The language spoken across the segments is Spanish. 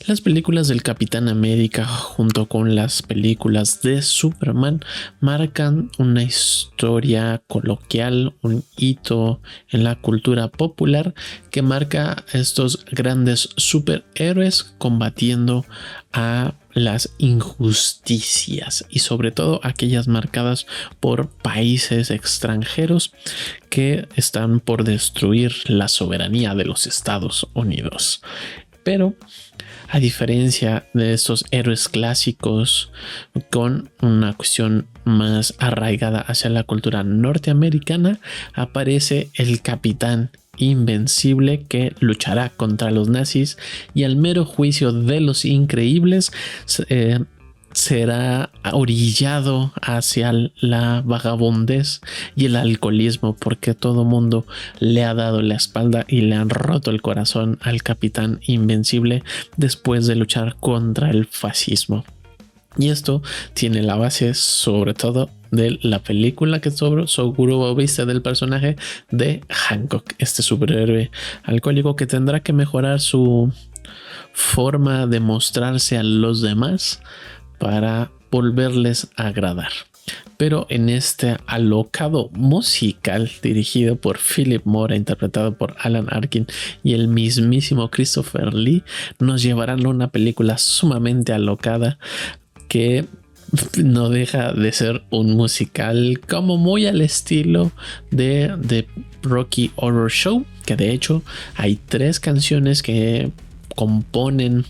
Las películas del Capitán América junto con las películas de Superman marcan una historia coloquial, un hito en la cultura popular que marca a estos grandes superhéroes combatiendo a las injusticias y sobre todo aquellas marcadas por países extranjeros que están por destruir la soberanía de los Estados Unidos. Pero a diferencia de estos héroes clásicos con una cuestión más arraigada hacia la cultura norteamericana, aparece el Capitán Invencible que luchará contra los nazis y al mero juicio de los increíbles será orillado hacia la vagabundez y el alcoholismo porque todo mundo le ha dado la espalda y le han roto el corazón al Capitán Invencible después de luchar contra el fascismo. Y esto tiene la base sobre todo de la película que seguro viste del personaje de Hancock, este superhéroe alcohólico que tendrá que mejorar su forma de mostrarse a los demás para volverles a agradar. Pero en este alocado musical dirigido por Philip Mora, interpretado por Alan Arkin y el mismísimo Christopher Lee, nos llevarán a una película sumamente alocada que no deja de ser un musical como muy al estilo de Rocky Horror Show, que de hecho hay 3 canciones que componen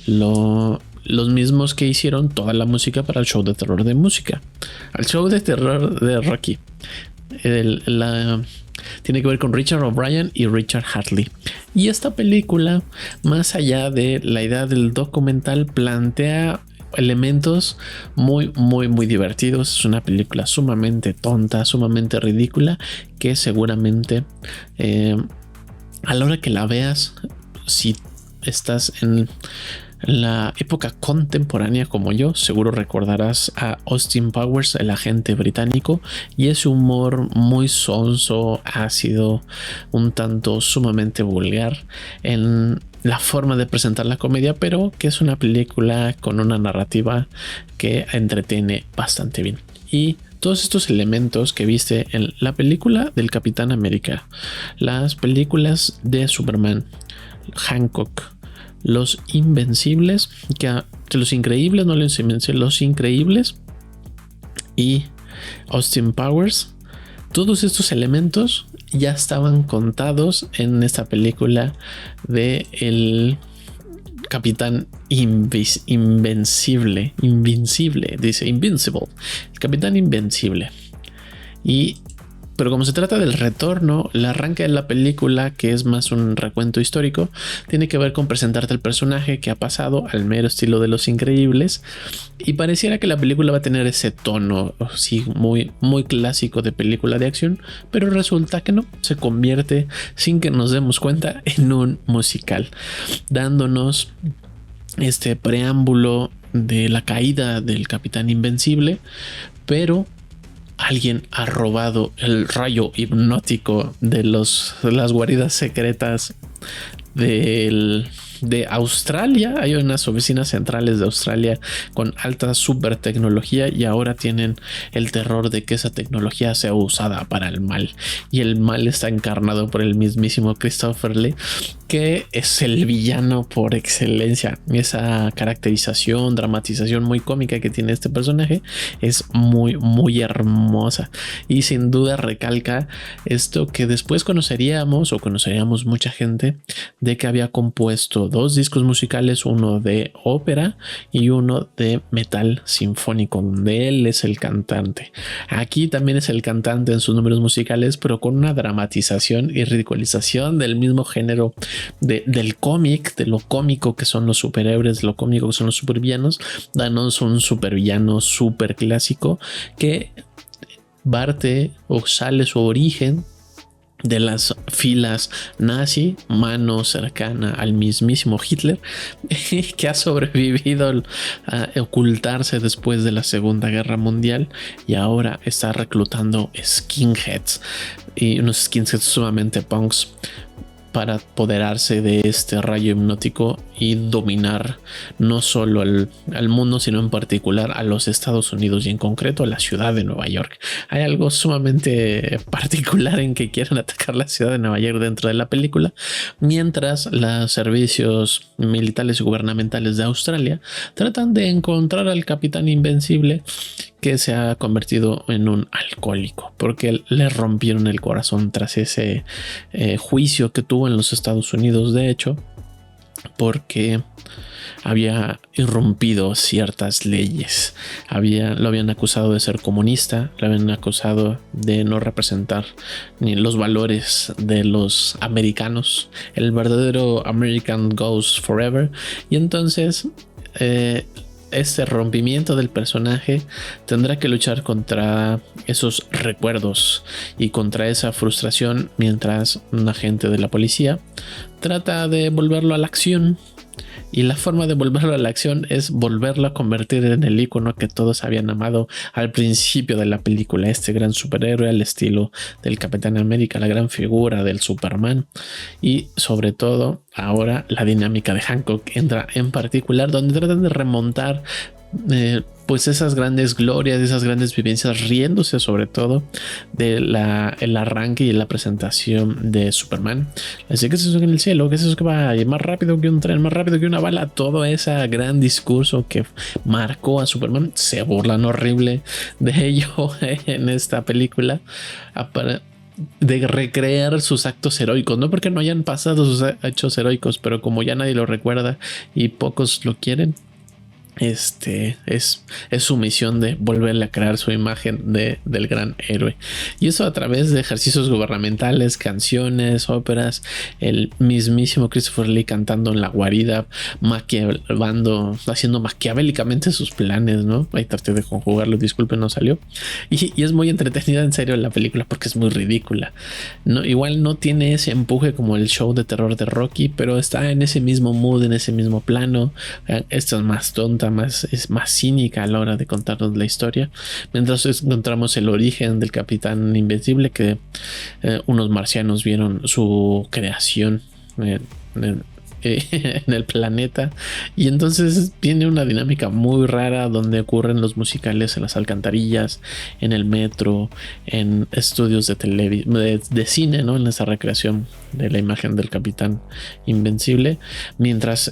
los mismos que hicieron toda la música para el show de terror de música. El show de terror de Rocky tiene que ver con Richard O'Brien y Richard Hartley. Y esta película, más allá de la idea del documental, plantea elementos muy divertidos. Es una película sumamente tonta, sumamente ridícula, que seguramente a la hora que la veas, si estás en la época contemporánea como yo, seguro recordarás a Austin Powers, el agente británico, y ese humor muy sonso, ácido, un tanto sumamente vulgar en la forma de presentar la comedia, pero que es una película con una narrativa que entretiene bastante bien. Y todos estos elementos que viste en la película del Capitán América, las películas de Superman, Hancock, Los Invencibles, que Los Increíbles, no Los Invencibles, Los Increíbles y Austin Powers, todos estos elementos ya estaban contados en esta película de el Capitán Invencible, dice Invincible, el Capitán Invencible. Pero como se trata del retorno, el arranque de la película, que es más un recuento histórico, tiene que ver con presentarte el personaje que ha pasado al mero estilo de Los Increíbles, y pareciera que la película va a tener ese tono sí, muy clásico de película de acción, pero resulta que no, se convierte sin que nos demos cuenta en un musical, dándonos este preámbulo de la caída del Capitán Invencible, pero alguien ha robado el rayo hipnótico de las guaridas secretas de Australia. Hay unas oficinas centrales de Australia con alta super tecnología y ahora tienen el terror de que esa tecnología sea usada para el mal, y el mal está encarnado por el mismísimo Christopher Lee, que es el villano por excelencia. Esa caracterización, dramatización muy cómica que tiene este personaje es muy hermosa, y sin duda recalca esto que después conoceríamos mucha gente, de que había compuesto 2 discos musicales, uno de ópera y uno de metal sinfónico, donde él es el cantante. Aquí también es el cantante en sus números musicales, pero con una dramatización y ridiculización del mismo género del cómic, de lo cómico que son los superhéroes, de lo cómico que son los supervillanos. Danos un supervillano super clásico que parte o sale su origen de las filas nazi, mano cercana al mismísimo Hitler, que ha sobrevivido a ocultarse después de la Segunda Guerra Mundial y ahora está reclutando skinheads, y unos skinheads sumamente punks, para apoderarse de este rayo hipnótico y dominar no solo al mundo, sino en particular a los Estados Unidos y en concreto a la ciudad de Nueva York. Hay algo sumamente particular en que quieren atacar la ciudad de Nueva York dentro de la película, mientras los servicios militares y gubernamentales de Australia tratan de encontrar al Capitán Invencible, que se ha convertido en un alcohólico porque le rompieron el corazón tras ese juicio que tuvo en los Estados Unidos, de hecho, porque había irrumpido ciertas leyes. Lo habían acusado de ser comunista, lo habían acusado de no representar ni los valores de los americanos. El verdadero American goes forever. Y entonces este rompimiento del personaje tendrá que luchar contra esos recuerdos y contra esa frustración, mientras un agente de la policía trata de volverlo a la acción. Y la forma de volverlo a la acción es volverlo a convertir en el icono que todos habían amado al principio de la película, este gran superhéroe al estilo del Capitán América, la gran figura del Superman. Y sobre todo ahora la dinámica de Hancock entra en particular, donde tratan de remontar pues esas grandes glorias, esas grandes vivencias, riéndose sobre todo de el arranque y la presentación de Superman. Así que es eso en el cielo, que es eso que va más rápido que un tren, más rápido que una bala. Todo ese gran discurso que marcó a Superman, se burlan horrible de ello en esta película, de recrear sus actos heroicos, no porque no hayan pasado sus hechos heroicos, pero como ya nadie lo recuerda y pocos lo quieren, es su misión de volverle a crear su imagen del gran héroe, y eso a través de ejercicios gubernamentales, canciones, óperas, el mismísimo Christopher Lee cantando en la guarida, haciendo maquiavélicamente sus planes, ¿no? Ahí traté de conjugarlo, disculpen, no salió, y es muy entretenida en serio la película porque es muy ridícula, ¿no? Igual no tiene ese empuje como el show de terror de Rocky, pero está en ese mismo mood, en ese mismo plano. Esta es más tonta, es más cínica a la hora de contarnos la historia, mientras encontramos el origen del Capitán Invencible, que unos marcianos vieron su creación en el planeta, y entonces tiene una dinámica muy rara donde ocurren los musicales en las alcantarillas, en el metro, en estudios de cine, ¿no? En esa recreación de la imagen del Capitán Invencible, mientras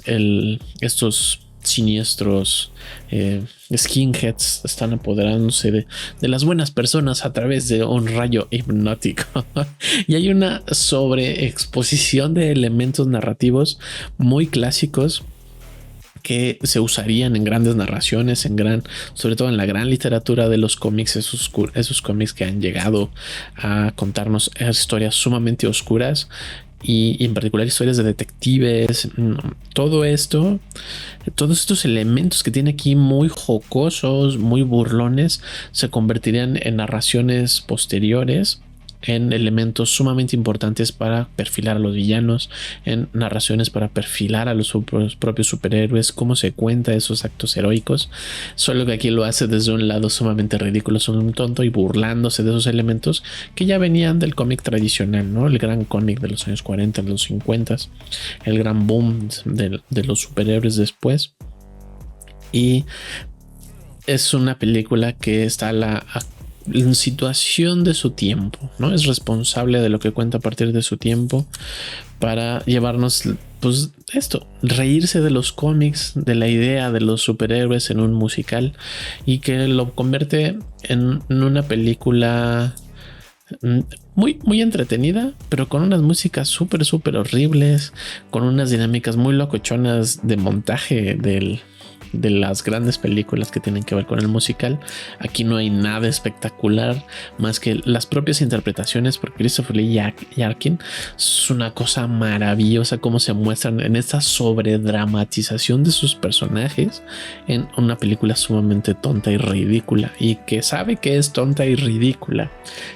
estos siniestros skinheads están apoderándose de las buenas personas a través de un rayo hipnótico. Y hay una sobreexposición de elementos narrativos muy clásicos que se usarían en grandes narraciones, sobre todo en la gran literatura de los cómics, esos cómics que han llegado a contarnos historias sumamente oscuras, y en particular historias de detectives. Todos estos elementos que tiene aquí, muy jocosos, muy burlones, se convertirían en narraciones posteriores en elementos sumamente importantes para perfilar a los villanos, en narraciones para perfilar a los propios superhéroes, cómo se cuenta esos actos heroicos, solo que aquí lo hace desde un lado sumamente ridículo, son un tonto, y burlándose de esos elementos que ya venían del cómic tradicional, ¿no? El gran cómic de los años 40, de los 50, el gran boom de los superhéroes después. Y es una película que está en situación de su tiempo, ¿no? Es responsable de lo que cuenta a partir de su tiempo para llevarnos, pues, reírse de los cómics, de la idea de los superhéroes en un musical, y que lo convierte en una película muy, muy entretenida, pero con unas músicas súper horribles, con unas dinámicas muy locochonas de montaje de las grandes películas que tienen que ver con el musical. Aquí no hay nada espectacular más que las propias interpretaciones por Christopher Lee Yarkin. Es una cosa maravillosa cómo se muestran en esta sobredramatización de sus personajes en una película sumamente tonta y ridícula, y que sabe que es tonta y ridícula.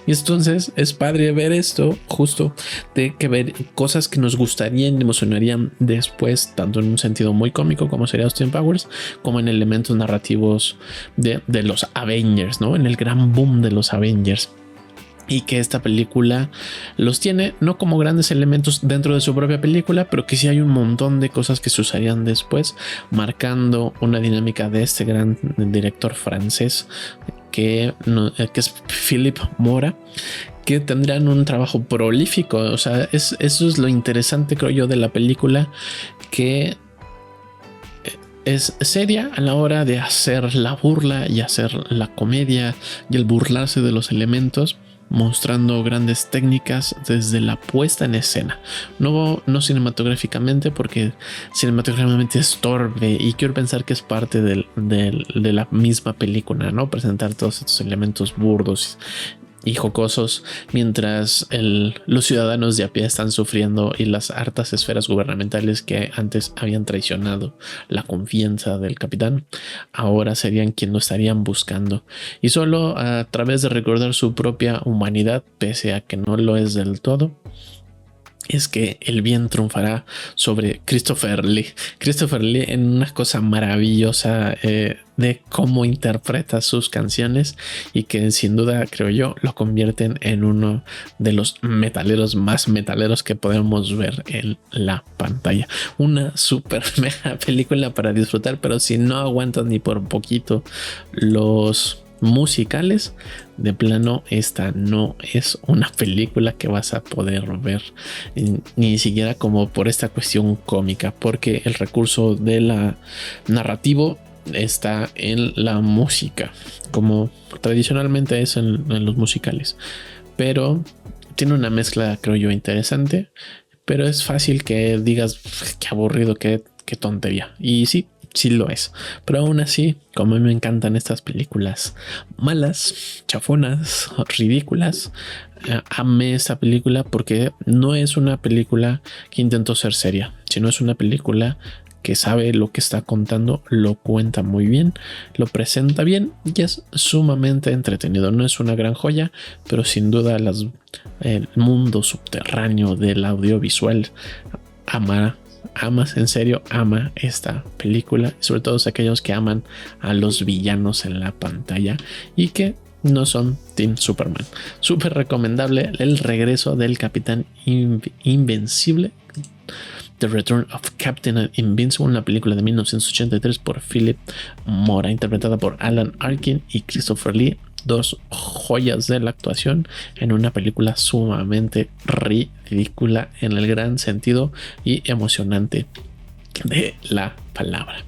Y entonces es padre ver esto, justo de que ver cosas que nos gustarían y emocionarían después, tanto en un sentido muy cómico como sería Austin Powers, como en elementos narrativos de los Avengers, ¿no? En el gran boom de los Avengers. y que esta película los tiene no como grandes elementos dentro de su propia película, pero que sí hay un montón de cosas que se usarían después, marcando una dinámica de este gran director francés que es Philippe Mora, que tendrán un trabajo prolífico. O sea, eso es lo interesante, creo yo, de la película, que es seria a la hora de hacer la burla y hacer la comedia y el burlarse de los elementos, mostrando grandes técnicas desde la puesta en escena, no cinematográficamente, porque cinematográficamente estorbe, y quiero pensar que es parte de la misma película, ¿no? Presentar todos estos elementos burdos y jocosos, mientras los ciudadanos de a pie están sufriendo, y las hartas esferas gubernamentales que antes habían traicionado la confianza del capitán ahora serían quien lo estarían buscando, y solo a través de recordar su propia humanidad, pese a que no lo es del todo, es que el bien triunfará sobre Christopher Lee. Christopher Lee, en una cosa maravillosa de cómo interpreta sus canciones, y que sin duda, creo yo, lo convierten en uno de los metaleros más metaleros que podemos ver en la pantalla. Una super mega película para disfrutar, pero si no aguantas ni por poquito los musicales, de plano esta no es una película que vas a poder ver, ni siquiera como por esta cuestión cómica, porque el recurso de la narrativo está en la música, como tradicionalmente es en los musicales, pero tiene una mezcla, creo yo, interesante. Pero es fácil que digas qué aburrido, qué tontería, y sí lo es, pero aún así, como a mí me encantan estas películas malas, chafonas, ridículas, amé esta película porque no es una película que intentó ser seria, sino es una película que sabe lo que está contando, lo cuenta muy bien, lo presenta bien y es sumamente entretenido. No es una gran joya, pero sin duda el mundo subterráneo del audiovisual en serio, ama esta película, sobre todo aquellos que aman a los villanos en la pantalla y que no son Team Superman. Súper recomendable el regreso del Capitán Invencible, The Return of Captain Invincible, una película de 1983 por Philip Mora, interpretada por Alan Arkin y Christopher Lee, dos joyas de la actuación en una película sumamente ridícula en el gran sentido y emocionante de la palabra.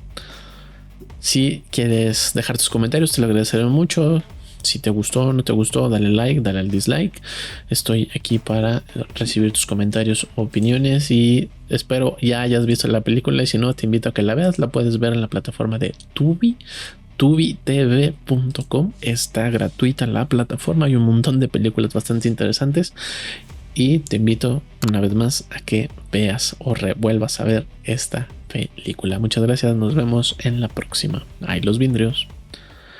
Si quieres dejar tus comentarios, te lo agradeceré mucho. Si te gustó o no te gustó, dale like, dale al dislike. Estoy aquí para recibir tus comentarios, opiniones, y espero ya hayas visto la película, y si no, te invito a que la veas. La puedes ver en la plataforma de Tubi, tubitv.com. Está gratuita la plataforma, hay un montón de películas bastante interesantes, y te invito una vez más a que veas o vuelvas a ver esta película. Muchas gracias, nos vemos en la próxima. Ay, los vidrios.